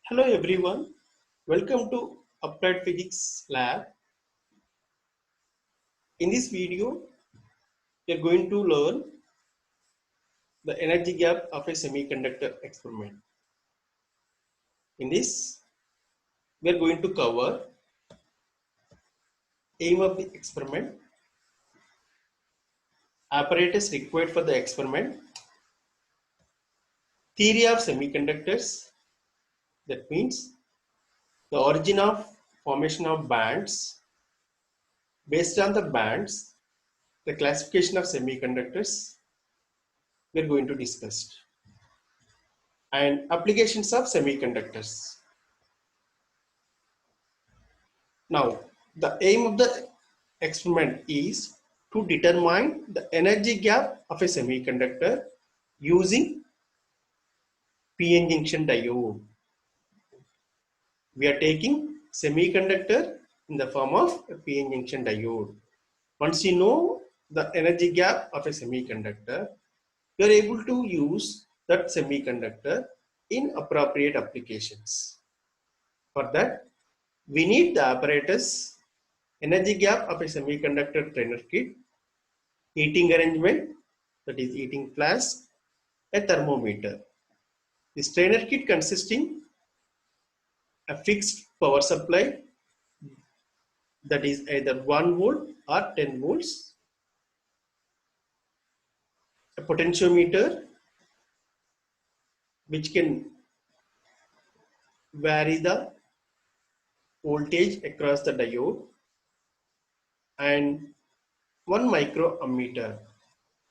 Hello everyone, welcome to Applied Physics Lab. In this video, we are going to learn the energy gap of a semiconductor experiment. In this, we are going to cover aim of the experiment, apparatus required for the experiment, theory of semiconductors, that means the origin of formation of bands. Based on the bands, the classification of semiconductors we are going to discuss, and applications of semiconductors. Now, the aim of the experiment is to determine the energy gap of a semiconductor using PN junction diode. We are taking semiconductor in the form of a PN junction diode. Once you know the energy gap of a semiconductor, you are able to use that semiconductor in appropriate applications. For that, we need the apparatus, energy gap of a semiconductor trainer kit, heating arrangement, that is heating flask, a thermometer. The strainer kit consisting a fixed power supply, that is either 1 volt or 10 volts, a potentiometer which can vary the voltage across the diode, and one microammeter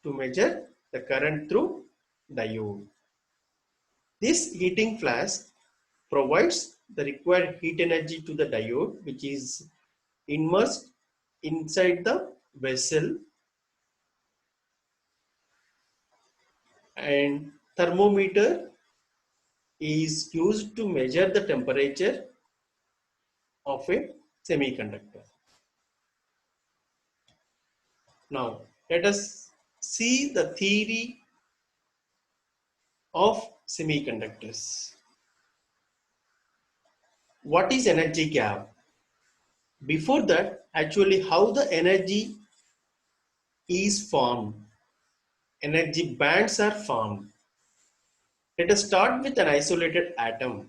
to measure the current through diode. This heating flask provides the required heat energy to the diode, which is immersed inside the vessel, and thermometer is used to measure the temperature of a semiconductor. Now, let us see the theory of semiconductors. What is energy gap? Before that, actually how the energy is formed. Energy bands are formed. Let us start with an isolated atom.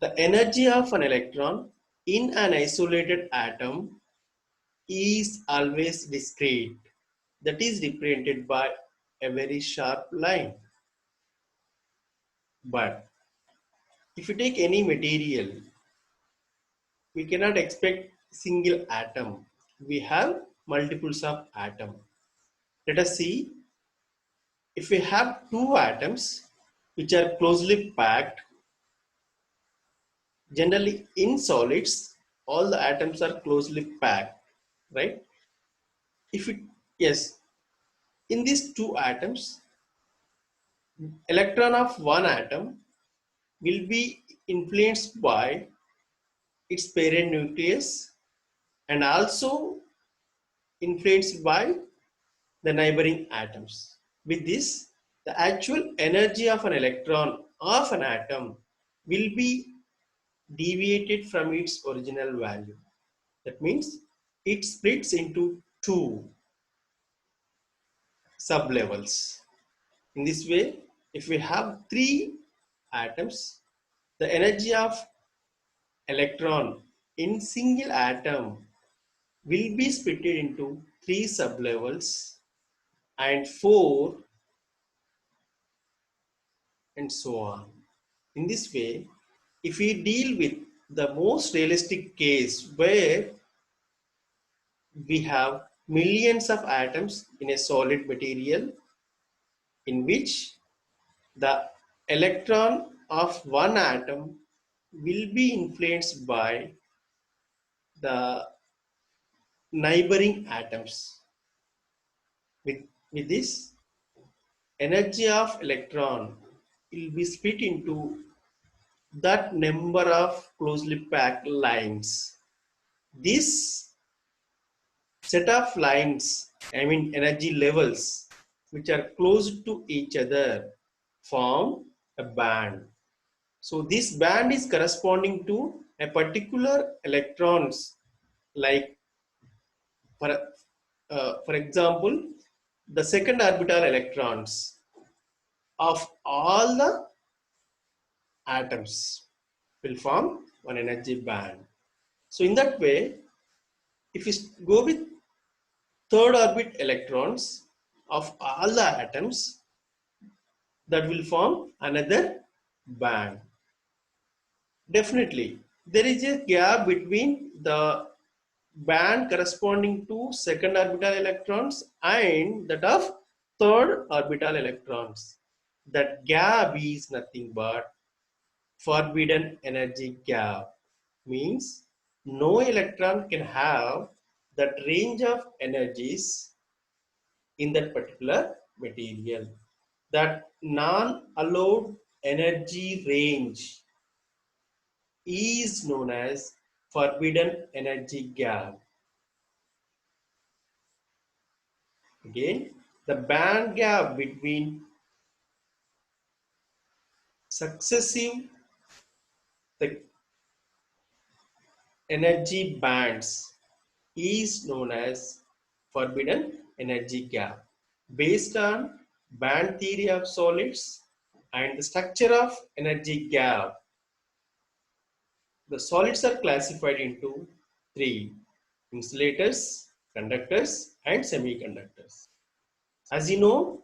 The energy of an electron in an isolated atom is always discrete. That is represented by a very sharp line. But if you take any material, we cannot expect single atom. We have multiples of atom. Let us see, if we have two atoms which are closely packed, generally in solids, all the atoms are closely packed, right? If it, yes, in these two atoms, electron of one atom will be influenced by its parent nucleus and also influenced by the neighboring atoms. With this, the actual energy of an electron of an atom will be deviated from its original value. That means it splits into two sublevels. In this way, if we have three atoms, the energy of electron in single atom will be split into three sublevels and four, and so on. In this way, if we deal with the most realistic case where we have millions of atoms in a solid material, in which the electron of one atom will be influenced by the neighboring atoms. With this, energy of electron will be split into that number of closely packed lines. This set of lines, I mean energy levels, which are close to each other, form a band. So this band is corresponding to a particular electrons, like for example, the second orbital electrons of all the atoms will form one energy band. So in that way, if we go with third orbit electrons of all the atoms, that will form another band. Definitely, there is a gap between the band corresponding to second orbital electrons and that of third orbital electrons. That gap is nothing but forbidden energy gap. Means no electron can have that range of energies in that particular material. That non-allowed energy range is known as forbidden energy gap. Again, the band gap between successive the energy bands is known as forbidden energy gap. Based on band theory of solids and the structure of energy gap, the solids are classified into three: insulators, conductors, and semiconductors. As you know,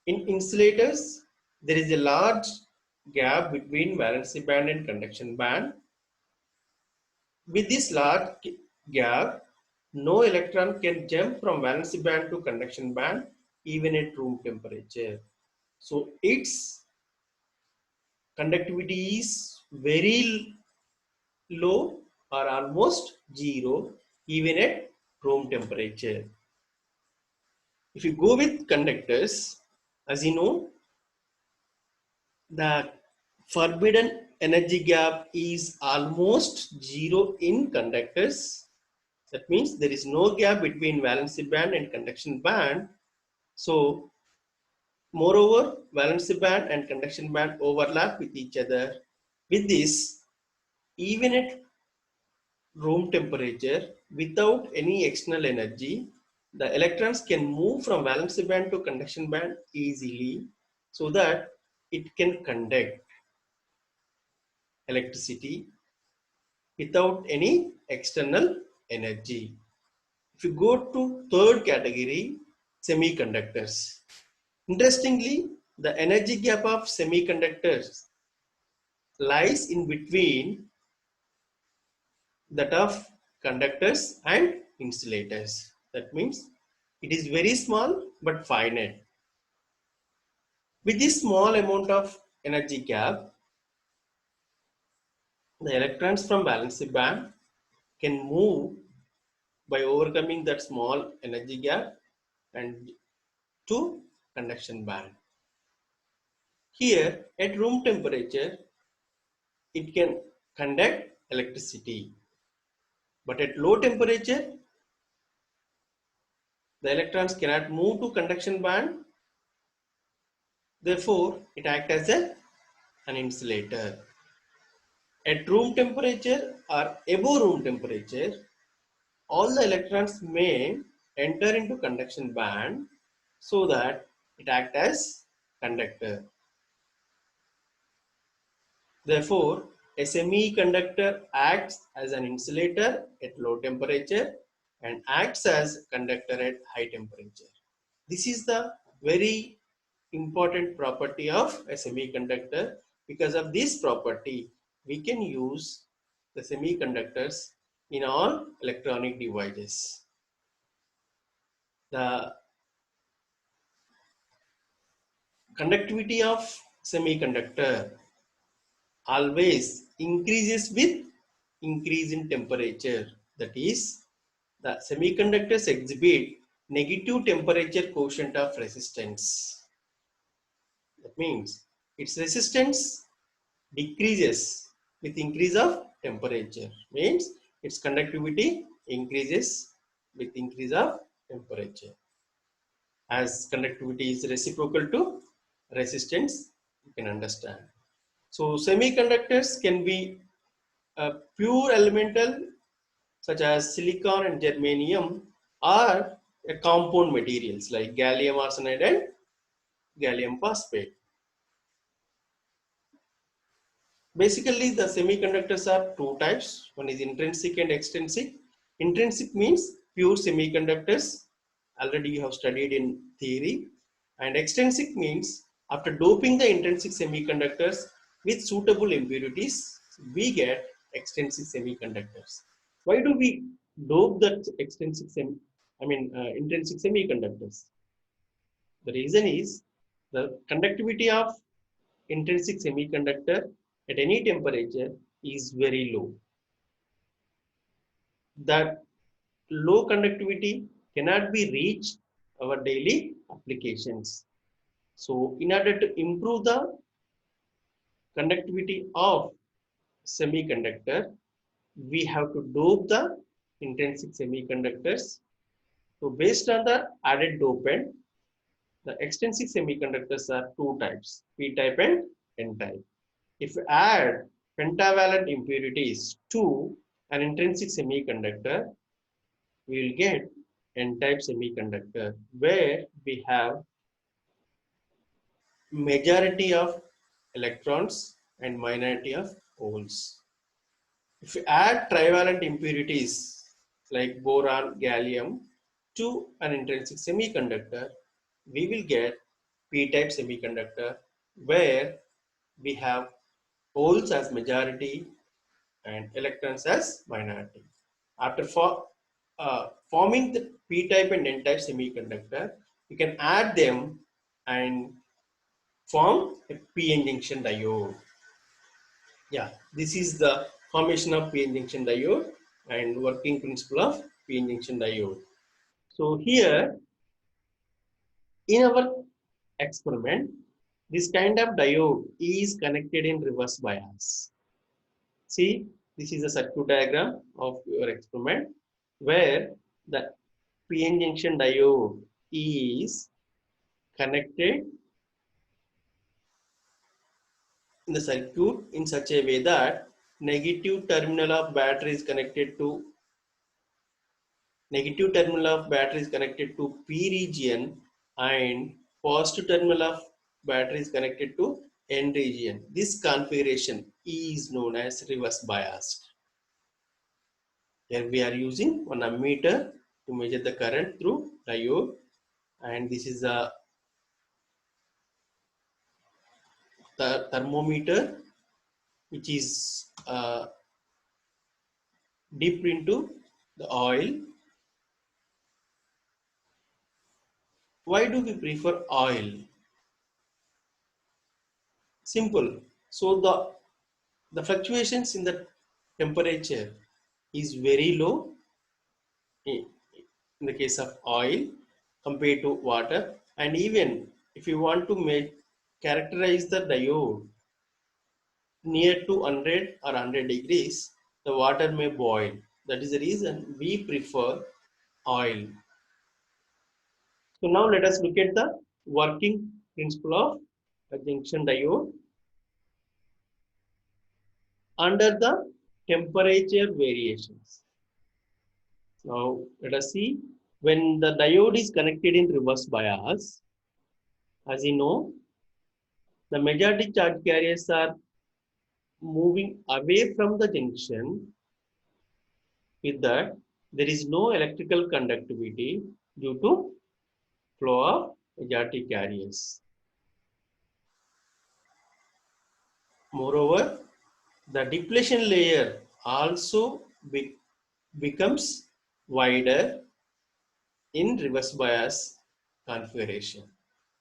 in insulators, there is a large gap between valency band and conduction band. With this large gap, no electron can jump from valency band to conduction band even at room temperature. So its conductivity is very low or almost zero even at room temperature. If you go with conductors, as you know, the forbidden energy gap is almost zero in conductors. That means there is no gap between valency band and conduction band. So, moreover, valency band and conduction band overlap with each other. With this, even at room temperature, without any external energy, the electrons can move from valency band to conduction band easily so that it can conduct electricity without any external energy. If you go to third category, semiconductors. Interestingly, the energy gap of semiconductors lies in between that of conductors and insulators. That means it is very small but finite. With this small amount of energy gap, the electrons from valency band can move by overcoming that small energy gap and to conduction band. Here at room temperature, it can conduct electricity, but at low temperature, the electrons cannot move to conduction band. Therefore, it acts as an insulator. At room temperature or above room temperature, all the electrons may enter into conduction band so that it acts as conductor. Therefore, a semiconductor acts as an insulator at low temperature and acts as conductor at high temperature. This is the very important property of a semiconductor. Because of this property, we can use the semiconductors in all electronic devices. The conductivity of semiconductor always increases with increase in temperature. That is, the semiconductors exhibit negative temperature quotient of resistance. That means its resistance decreases with increase of temperature. Means its conductivity increases with increase of temperature. As conductivity is reciprocal to resistance, you can understand. So semiconductors can be pure elemental such as silicon and germanium, or a compound materials like gallium arsenide and gallium phosphate. Basically, the semiconductors are two types. One is intrinsic and extrinsic. Intrinsic means pure semiconductors. Already you have studied in theory. And extrinsic means after doping the intrinsic semiconductors with suitable impurities, we get extrinsic semiconductors. Why do we dope the intrinsic semiconductors? The reason is the conductivity of intrinsic semiconductor at any temperature is very low. That low conductivity cannot be reached our daily applications. So in order to improve the conductivity of semiconductor, we have to dope the intrinsic semiconductors. So based on the added dopant, the extrinsic semiconductors are two types, p-type and n-type. If we add pentavalent impurities to an intrinsic semiconductor, we will get n-type semiconductor where we have majority of electrons and minority of holes. If we add trivalent impurities like boron, gallium to an intrinsic semiconductor, we will get p-type semiconductor where we have holes as majority and electrons as minority. After forming the p-type and n-type semiconductor, you can add them and form a p-n junction diode. Yeah, this is the formation of p-n junction diode and working principle of p-n junction diode. So here in our experiment, this kind of diode is connected in reverse bias. See, this is a circuit diagram of your experiment where the PN junction diode is connected in the circuit in such a way that negative terminal of battery is connected to P region and positive terminal of battery is connected to N region. This configuration is known as reverse biased. Here we are using one ammeter to measure the current through diode, and this is a thermometer which is dipped into the oil. Why do we prefer oil? Simple. So the fluctuations in the temperature is very low in the case of oil compared to water, and even if you want to characterize the diode near to 100 or 100 degrees, the water may boil. That is the reason we prefer oil. So now let us look at the working principle of a junction diode under the temperature variations. Now let us see, when the diode is connected in reverse bias, as you know, the majority charge carriers are moving away from the junction. With that, there is no electrical conductivity due to flow of majority carriers. Moreover, the depletion layer also becomes wider in reverse bias configuration.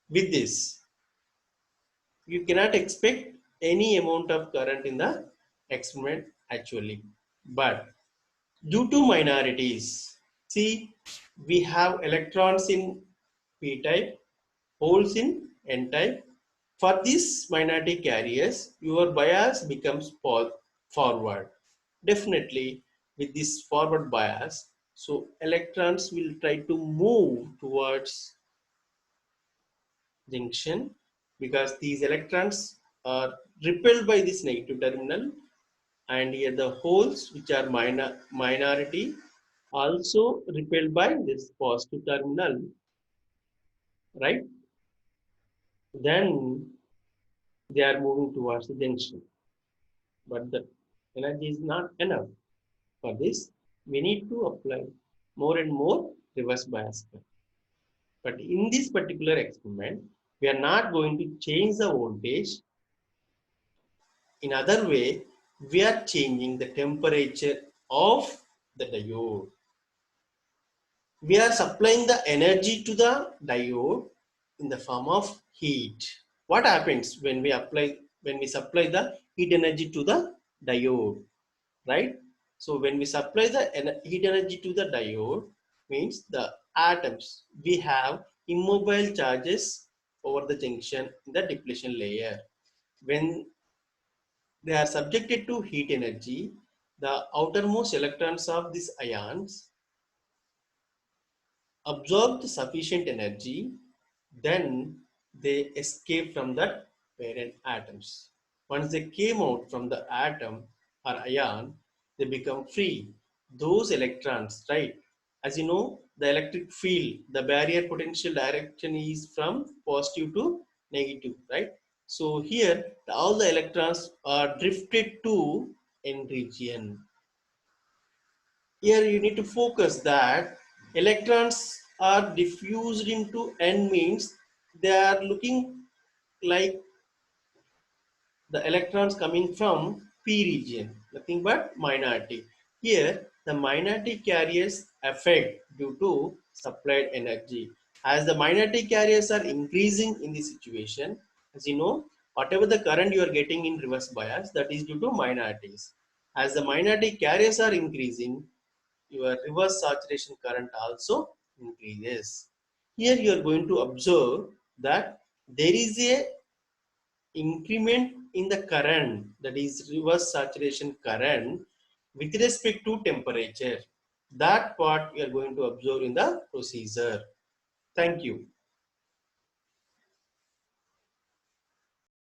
With this, you cannot expect any amount of current in the experiment actually. But due to minorities, see, we have electrons in p-type, holes in n-type. For these minority carriers, your bias becomes forward. Definitely, with this forward bias, so electrons will try to move towards junction because these electrons are repelled by this negative terminal, and here the holes which are minority also repelled by this positive terminal, right? Then they are moving towards the junction, but the energy is not enough. For this, we need to apply more and more reverse bias current. But in this particular experiment, we are not going to change the voltage. In other way, we are changing the temperature of the diode. We are supplying the energy to the diode in the form of heat. What happens when we supply the heat energy to the diode, right? So when we supply the heat energy to the diode, means the atoms, we have immobile charges over the junction in the depletion layer. When they are subjected to heat energy, the outermost electrons of these ions absorb the sufficient energy, then they escape from that parent atoms. Once they came out from the atom or ion, they become free. Those electrons, right? As you know, the electric field, the barrier potential direction is from positive to negative, right? So here, all the electrons are drifted to N region. Here you need to focus that electrons are diffused into N, means they are looking like the electrons coming from P region, nothing but minority. Here the minority carriers affect due to supplied energy. As the minority carriers are increasing in this situation, as you know, whatever the current you are getting in reverse bias, that is due to minorities. As the minority carriers are increasing, your reverse saturation current also increases. Here you are going to observe that there is a increment in the current, that is reverse saturation current, with respect to temperature. That part we are going to observe in the procedure. Thank you.